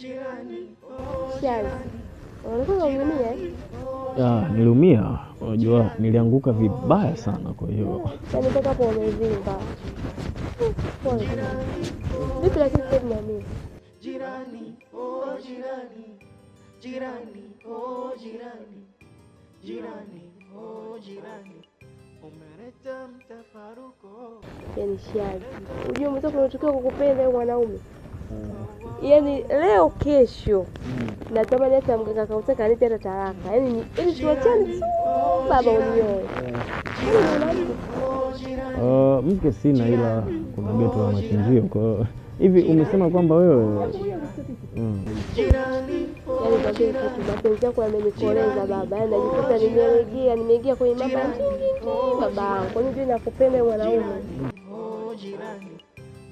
Shari, ulikuwa unaumia? Niliumia. Unajua nilianguka vibaya sana, kwa hiyo Yaani mpaka hapo umevimba. Vipi lakini sasa mami? Jirani, oh jirani. Jirani, oh jirani. Jirani, oh jirani. Umeleta mtafaruko. Yaani Shari, unajua mtaka unatokea kukupenda wewe mwanaume. Yaani leo kesho natamani hata mganga kautaka anipe hata talaka. Yaani tuachane tu baba unioe. Mke sina, ila kuna geto la machinjio. Kwa hivi umesema kwamba wewe yaani kwa kitu mapenzi yako yamenikoleza baba. Yaani najikuta nimeingia kwenye mambo ya baba. Kwa nini nakupenda mwanaume? Jirani,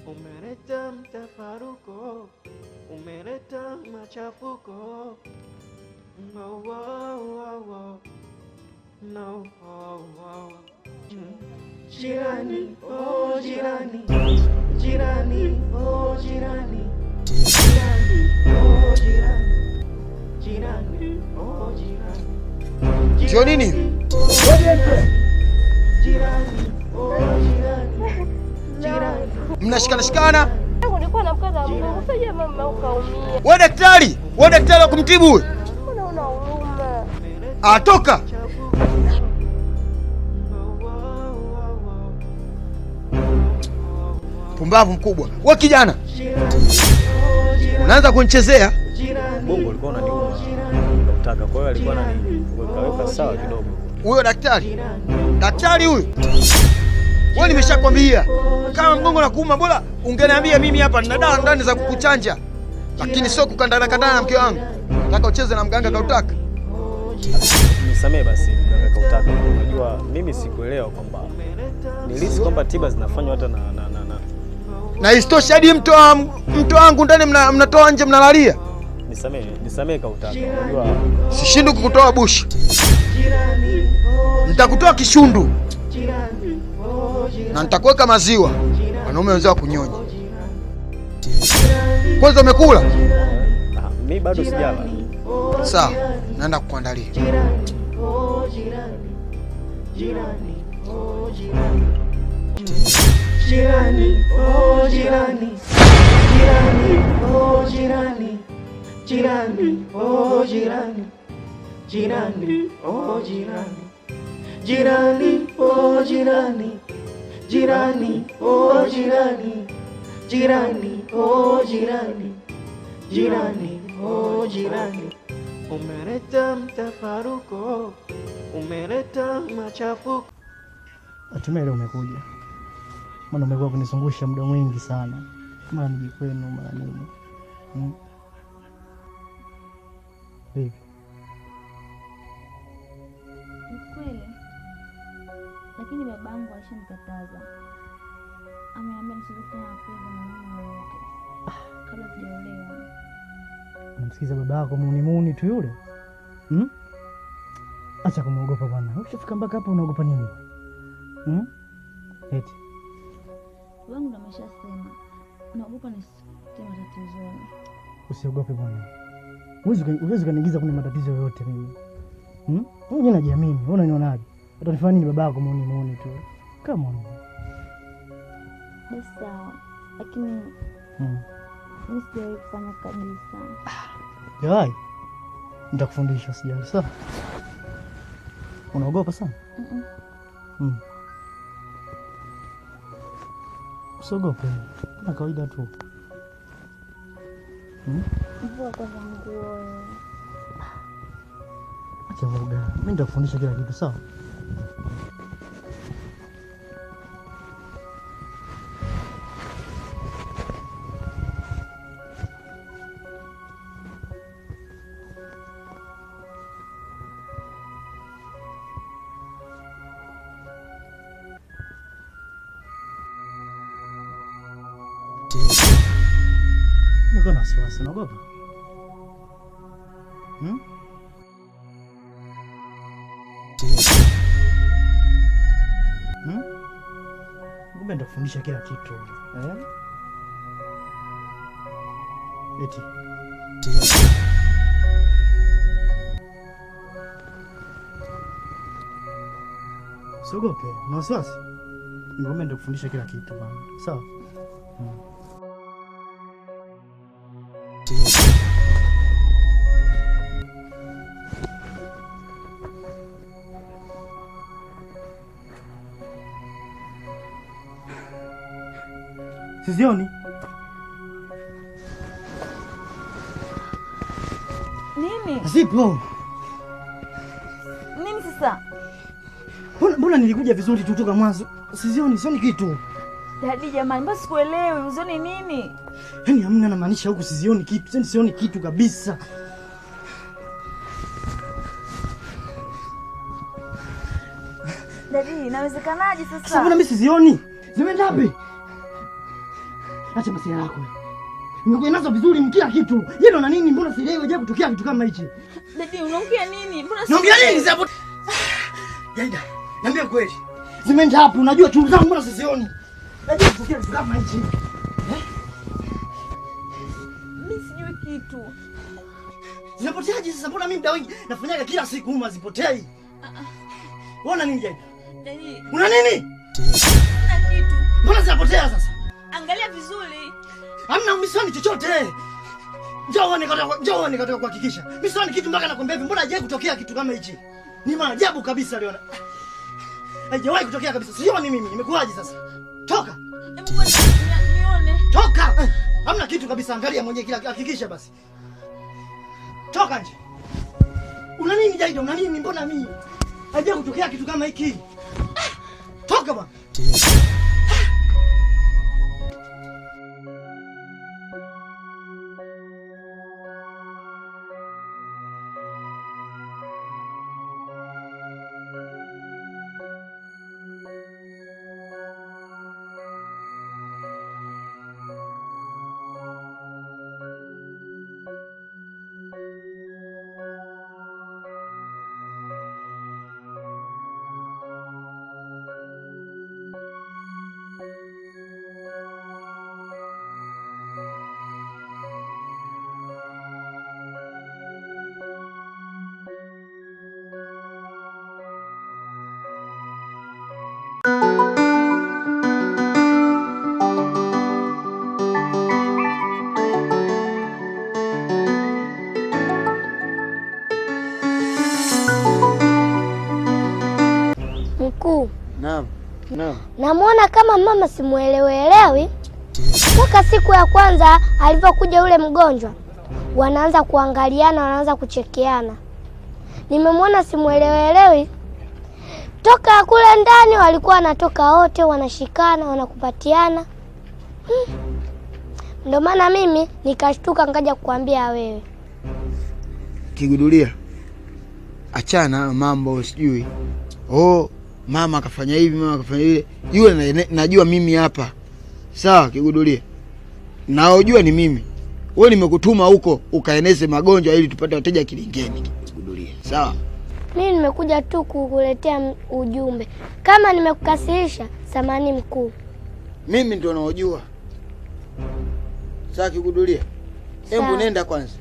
umeleta mtafaruko, umeleta machafuko. No, no, jirani, oh jirani. Jirani, oh jirani. Jirani, oh jirani. Jirani, oh jirani. Sio nini? Jirani, oh jirani. Jirani. Mnashikana shikana? Nilikuwa namkaza mguu, sasa mama ukaumia. Wewe daktari wa kumtibu huyu. Mbona una huruma? Atoka. Pumbavu mkubwa. Wewe kijana. Unaanza kunichezea? bongo alikuwa ananiuma. Nataka, kwa hiyo alikuwa ananiweka sawa kidogo. Huyo daktari? Daktari huyu? Wewe nimeshakwambia kama mgongo na kuuma bora ungeniambia mimi hapa nina dawa ndani za kukuchanja. Lakini sio kukandana na mke wangu. Nataka ucheze na mganga kautaka. Nisamee basi mganga kautaka. Unajua mimi sikuelewa kwamba nilisi kwamba tiba zinafanywa hata na isitoshe hadi mto wangu ndani mnatoa nje mnalalia. Nisamee kautaka. Unajua sishindi kukutoa bushi. Nitakutoa kishundu. Na nitakuweka maziwa. Wanaume wenzao kunyonya. Kwanza umekula? Mimi bado sijala. Sawa, naenda kukuandalia. Jirani, oh jirani. Jirani, oh jirani. Jirani, oh jirani. Jirani, oh jirani. Jirani, oh jirani. Jirani, oh jirani. Jirani, oh jirani. Jirani, oh jirani. Jirani, oh jirani. Jirani, oh jirani. Umeleta mtafaruko, umeleta machafuko. Hatimaye leo umekuja. Maana umekuwa kunizungusha muda mwingi sana. Mara nije kwenu, mara nini. Vipi? Kweli. Lakini babangu alishanikataza. Ameambia nisifanye mapenzi na mama wote. Kabla sijaolewa. Unamsikiza baba yako muni tu yule? Acha kumuogopa bwana. Ukifika mpaka hapo unaogopa nini? Eti. Wangu ndo ameshasema. Naogopa nisitie matatizoni. Usiogope bwana. Uwezi kuniingiza kwenye matatizo yoyote mimi. Mimi najiamini. Wewe unanionaje? Utanifanya nini baba yako muni tu? Come on. Basi sawa. Lakini mimi sijawahi kufanya kabisa. Jawai? Nitakufundisha usijali, sawa? Unaogopa sana? Usiogope. Na kawaida tu. Mvua kwa nguo. Acha woga. Mimi nitakufundisha kila kitu, sawa? Niko na wasiwasi, unaogopa? Kumbe nitakufundisha kila kitu. Eti. Siogope, na wasiwasi. Nimekwambia nitakufundisha kila kitu bana. Sawa? Sizioni. Nini? Zipo. Nini sasa? Mbona nilikuja vizuri tu toka mwanzo? Sizioni, sioni kitu. Dadi jamani, mbona sikuelewi? Uzioni nini? Yaani hamna na maanisha huku sizioni kitu. Yaani sioni kitu kabisa. Dadi, inawezekanaje sasa? Sasa mbona mimi sizioni? Zimeenda wapi? Acha masuala yako. Nimekuja nazo vizuri kila kitu. Yeye na nini? Mbona sielewi je kutokea kitu kama hichi? Dadi, unaongea nini? Mbona Naongea nini sasa? Yaida, niambia kweli. Zimeenda wapi? Unajua chungu zangu mbona sizioni? Najua kutokea kitu kama hichi. Mimi sijui kitu. Zinapoteaje sasa? Mbona mimi muda wengi nafanyaga kila siku huma zipotei? Unaona nini Jaida? Dadi, Una nini? na kitu. Mbona zinapotea sasa? Angalia vizuri. Hamna umisioni chochote. Njoo nikataka kuhakikisha. Mimi sioni kitu mpaka nakwambia hivi. Mbona hajawahi kutokea kitu kama hichi? Ni maajabu kabisa leo. Haijawahi kutokea kabisa. Sioni mimi. Imekuwaje sasa? Toka. Hebu nione. Toka. Hamna kitu kabisa. Angalia mwenyewe kila hakikisha basi. Toka nje. Una nini Jaida? Una nini? Mbona mimi? Hajawahi kutokea kitu kama hiki. Toka bwana. Mkuu. Naam. Namuona kama mama simuelewi. Toka siku ya kwanza alivyokuja yule mgonjwa, wanaanza kuangaliana, wanaanza kuchekeana. Nimemwona simuelewi. Toka kule ndani walikuwa wanatoka wote, wanashikana, wanakupatiana. Ndio maana mimi nikashtuka ngaja kukuambia wewe. Kigudulia. Achana mambo sijui. Mama akafanya hivi, mama akafanya ile. Yule najua mimi hapa. Sawa Kigudulia. Naojua ni mimi. Wewe nimekutuma huko ukaeneze magonjwa ili tupate wateja Kilingeni Kigudulia. Sawa? Mimi nimekuja tu kukuletea ujumbe. Kama nimekukasirisha, samahani mkuu. Mimi ndio naojua. Sawa Kigudulia. Hebu nenda kwanza.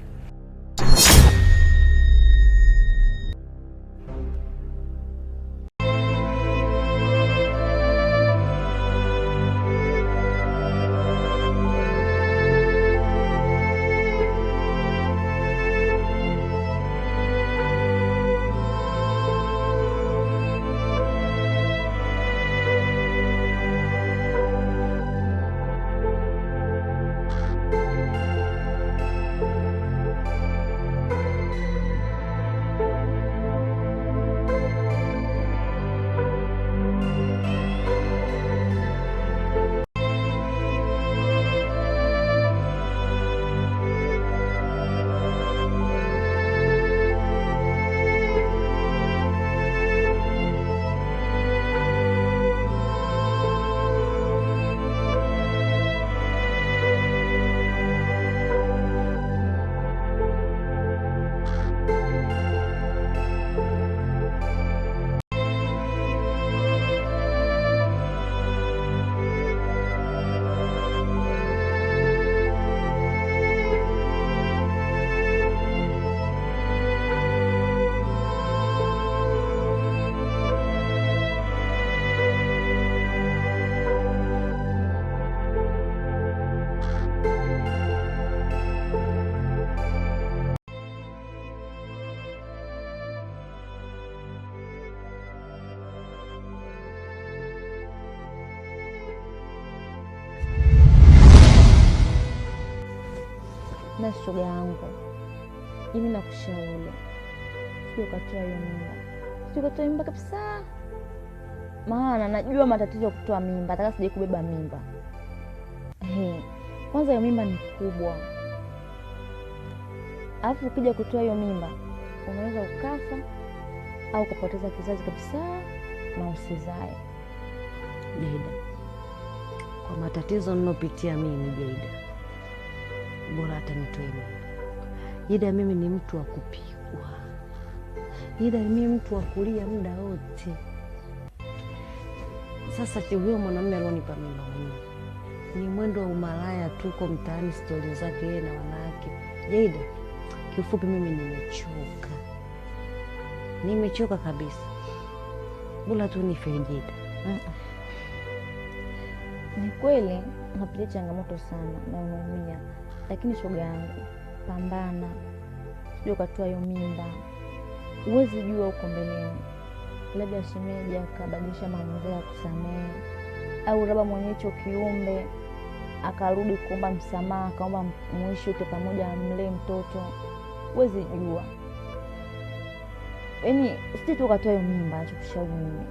Na shoga yangu, mimi nakushauri sio katoa hiyo mimba. Sio katoa mimba kabisa. Maana najua matatizo ya kutoa mimba, hata sije kubeba mimba. Kwanza hiyo mimba ni kubwa. Alafu ukija kutoa hiyo mimba, unaweza ukafa au kupoteza kizazi kabisa na usizae. Jayda, kwa matatizo ninopitia mimi Jayda, bora hata nitoe mimba. Jayda, mimi ni mtu wa kupigwa. Jayda, mimi mtu wa kulia muda wote. Sasa huyo mwanamume alionipa mimba mwenyewe ni mwendo wa umalaya, tuko mtaani stori zake yeye na wanawake. Jayda, kifupi mimi nimechoka. Nimechoka kabisa. Bora tu nife Jayda. Ni kweli unapitia changamoto sana na unaumia, lakini shoga yangu, pambana. Sio ukatoa hiyo mimba. Huwezi jua uko mbeleni. Labda shemeji akabadilisha maamuzi ya kusamehe, au labda mwenye hicho kiumbe akarudi kuomba msamaha, akaomba muishi wote pamoja, mlee mtoto. Huwezi jua. Yaani usije tu ukatoa hiyo mimba, nachokushauri mimi.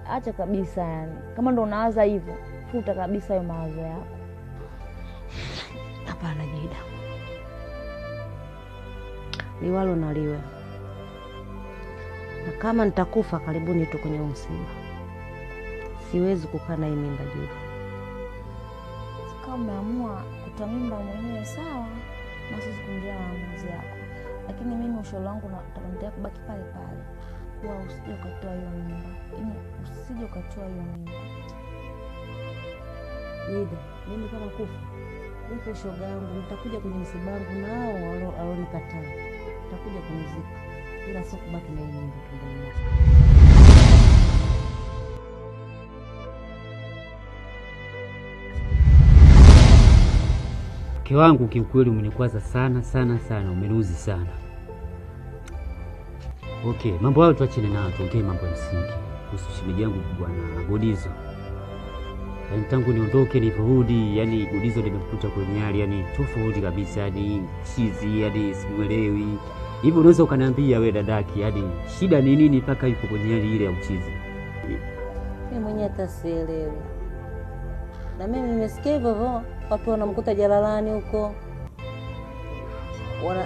Acha kabisa yani. Kama ndo unawaza hivyo, futa kabisa hayo mawazo yako. Hapana Jayda. Liwalo na liwe. Na kama nitakufa karibuni tu kwenye msiba, siwezi kukaa na hii mimba Jayda. Kama umeamua kutoa mimba mwenyewe sawa, na sisi kuingia maamuzi yako. Lakini mimi ushauri wangu nitaendelea kubaki pale pale. Kwa usije ukatoa hiyo mimba. Yaani usije ukatoa hiyo mimba. Jayda, mimi kama kufa, nife shoga yangu, nitakuja kwenye msiba wangu na hao walionikataa. Nitakuja kunizika. Ila sio kubaki na hii mimba tumboni. Mke wangu kiukweli umenikwaza sana sana sana, umenuzi sana. Okay, mambo hayo tuachane nayo, tuongee mambo ya msingi. Kuhusu shemeji yangu bwana Godizo. Yaani tangu niondoke nilivyorudi, yani Godizo nimekuta kwenye hali yani tofauti kabisa, yani chizi, yani simuelewi. Hivi unaweza ukaniambia wewe dadaki, yani shida ni nini mpaka yuko kwenye hali ile ya uchizi? Mimi mwenyewe hata sielewi. Na mimi nimesikia hivyo, watu wanamkuta jalalani huko.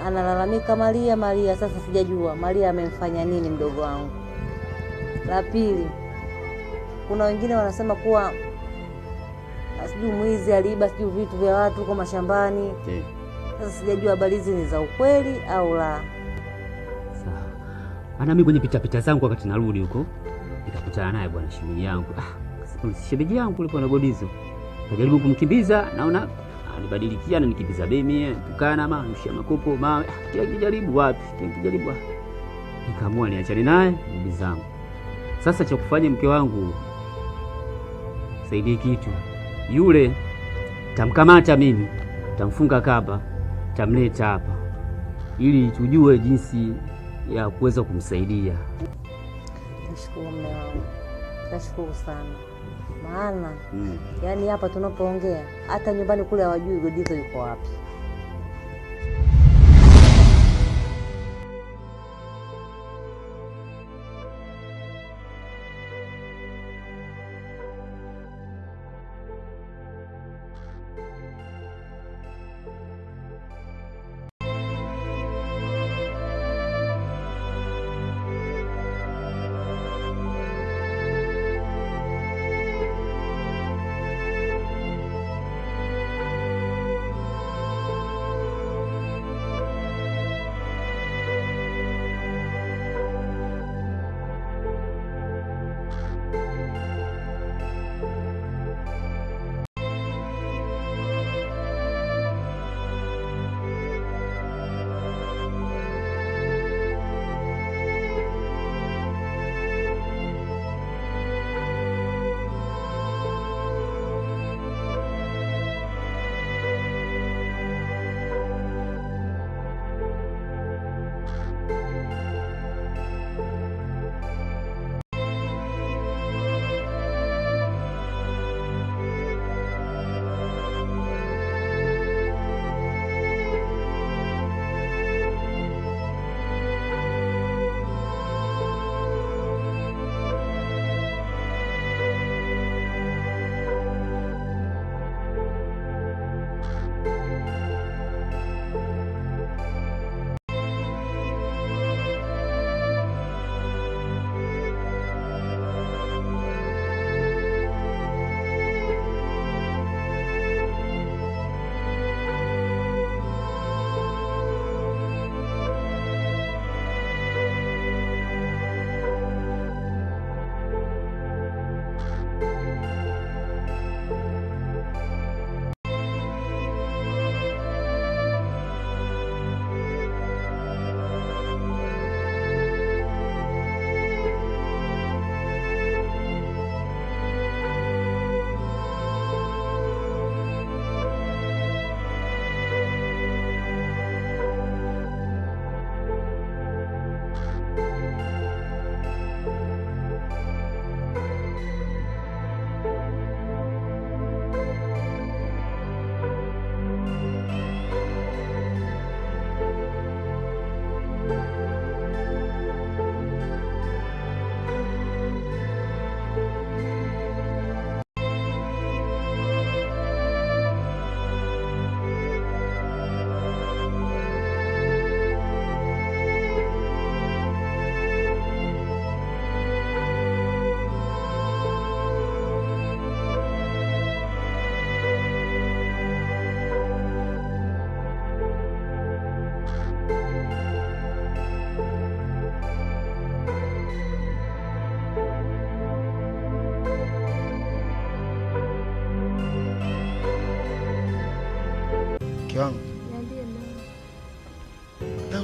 Analalamika Maria. Sasa sijajua Maria amemfanya nini mdogo wangu. La pili, kuna wengine wanasema kuwa sijui mwizi aliiba sijui vitu vya watu kwa mashambani. Sasa sijajua habari hizi ni za ukweli au la. Sawa. Ana mimi kwenye pita zangu wakati narudi huko, nikakutana naye bwana shemeji yangu. Shemeji yangu yupo na Godizo. Najaribu kumkimbiza, naona anibadilikia, ananikimbiza bemi, tukana ama nushia makopo, mawe. Kijaribu wapi? Nikaamua niachane naye, bibi zangu. Sasa cha kufanya mke wangu, saidie kitu. Yule tamkamata mimi, tamfunga kamba, tamleta hapa ili tujue jinsi ya kuweza kumsaidia. Nashukuru mume wangu. Nashukuru sana. Maana yani hapa tunapoongea hata nyumbani kule hawajui Godizo yuko wapi.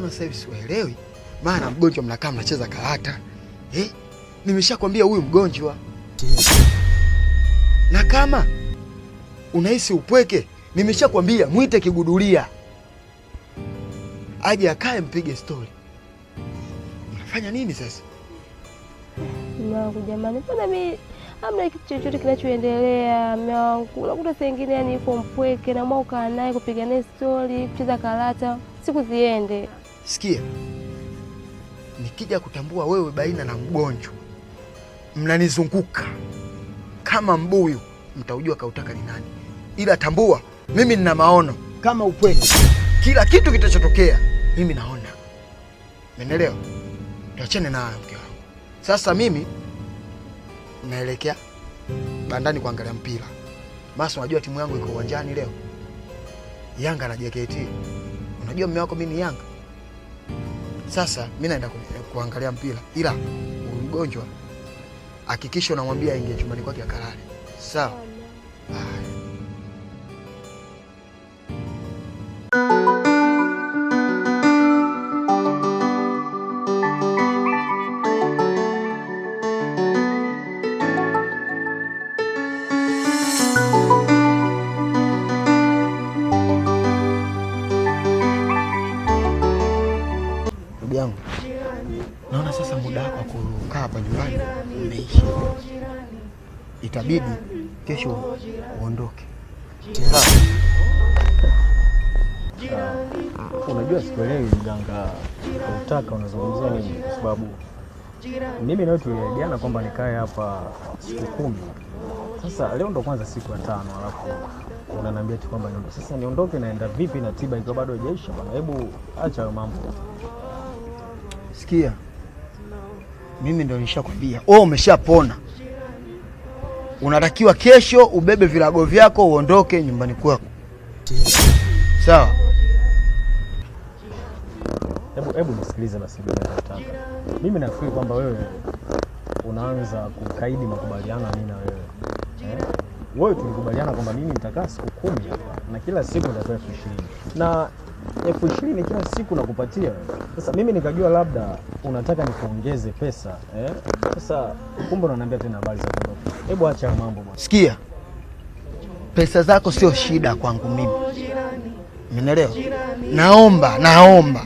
Mbona sasa hivi siwaelewi? Maana mgonjwa mnakaa mnacheza karata. Nimeshakwambia huyu mgonjwa. Na kama unahisi upweke, nimeshakwambia mwite kigudulia aje akae mpige story. Unafanya nini sasa? Mwanangu jamani, mbona mimi hamna kitu chochote kinachoendelea mwanangu? Unakuta saa nyingine yani yuko mpweke na mwaka naye kupiga naye story, kucheza karata, siku ziende. Sikia. Nikija kutambua wewe baina na mgonjwa mnanizunguka kama mbuyu, mtaujua kautaka ni nani. Ila tambua mimi nina maono kama upweke. Kila kitu kitachotokea mimi naona. Umeelewa? Tuachane na hayo mke wangu. Sasa mimi naelekea bandani kuangalia mpira. Basi unajua timu yangu iko uwanjani leo. Yanga na JKT. Unajua mume wako mimi ni Yanga. Sasa mimi naenda kuangalia mpira. Ila mgonjwa hakikisha unamwambia aingie chumbani kwake akalale. Sawa? Ndugu yangu, naona sasa muda wako wa kukaa hapa nyumbani umeisha. Itabidi kesho uondoke. Unajua sikuelewi mganga unataka unazungumzia nini, kwa sababu mimi nawe tuliahidiana kwamba nikae hapa siku 10. Sasa leo ndo kwanza siku ya 5, alafu unaniambia tu kwamba sasa niondoke. Naenda vipi na tiba iko bado haijaisha bwana? Hebu acha mambo. Sikia, mimi ndo nishakwambia wewe umeshapona. Unatakiwa kesho ubebe vilago vyako uondoke nyumbani kwako. Sawa? Hebu nisikilize basi bila kutaka. Mimi nafikiri kwamba wewe unaanza kukaidi makubaliano mimi na wewe. Wewe tulikubaliana kwamba mimi nitakaa siku 10 hapa na kila siku nitatoa 20,000. Na 20,000 kila siku nakupatia. Sasa mimi nikajua labda unataka nikuongeze pesa, Sasa kumbe unaniambia tena habari za kuondoka. Hebu acha mambo bwana. Sikia. Pesa zako sio shida kwangu mimi. Umeelewa? Naomba.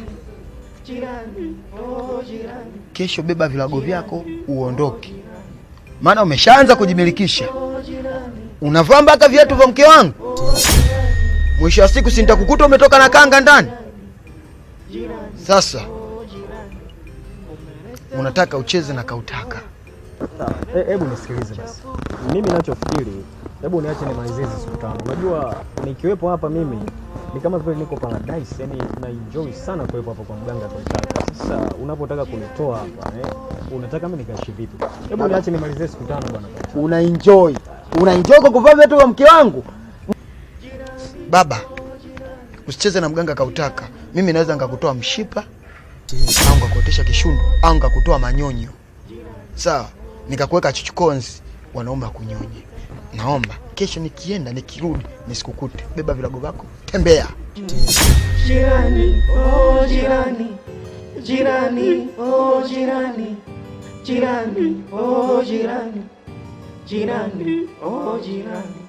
Kesho beba vilago vyako uondoke. Maana umeshaanza kujimilikisha. Unavaa mpaka viatu vya mke wangu. Mwisho wa siku si nitakukuta umetoka na kanga ndani. Sasa unataka ucheze na kautaka. Hebu nisikilize basi. Mimi ninachofikiri, hebu niache nimalizie siku 5. Unajua nikiwepo hapa mimi ni kama vile niko paradise, yani na enjoy sana kuwepo hapa kwa mganga kautaka. Sasa unapotaka kunitoa hapa, unataka mimi nikaishi vipi? Hebu niache nimalizie siku 5 bwana. Unaenjoy kwa kuvaa viatu vya mke wangu? Baba, usicheze na mganga kautaka. Mimi naweza nikakutoa mshipa au nikakuotesha kishundu au nikakutoa manyonyo. Sawa? Nikakuweka chuchukonzi, wanaomba kunyonye. Naomba kesho nikienda nikirudi nisikukute. Beba vilago vyako, tembea. Jirani, oh jirani. Jirani, oh jirani. Jirani, oh jirani. Jirani, oh jirani.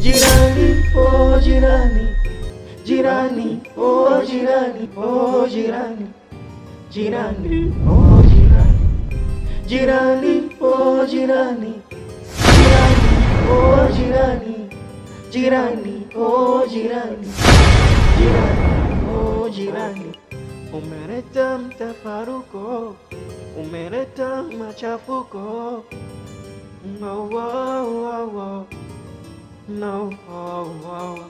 Jirani, oh jirani. Jirani, oh jirani. Oh jirani. Jirani, oh jirani. Jirani, oh jirani. Jirani, oh jirani. Jirani, oh jirani. Jirani, oh jirani. Umeleta mtafaruko, umeleta machafuko. No, oh, oh, oh. No, oh, oh.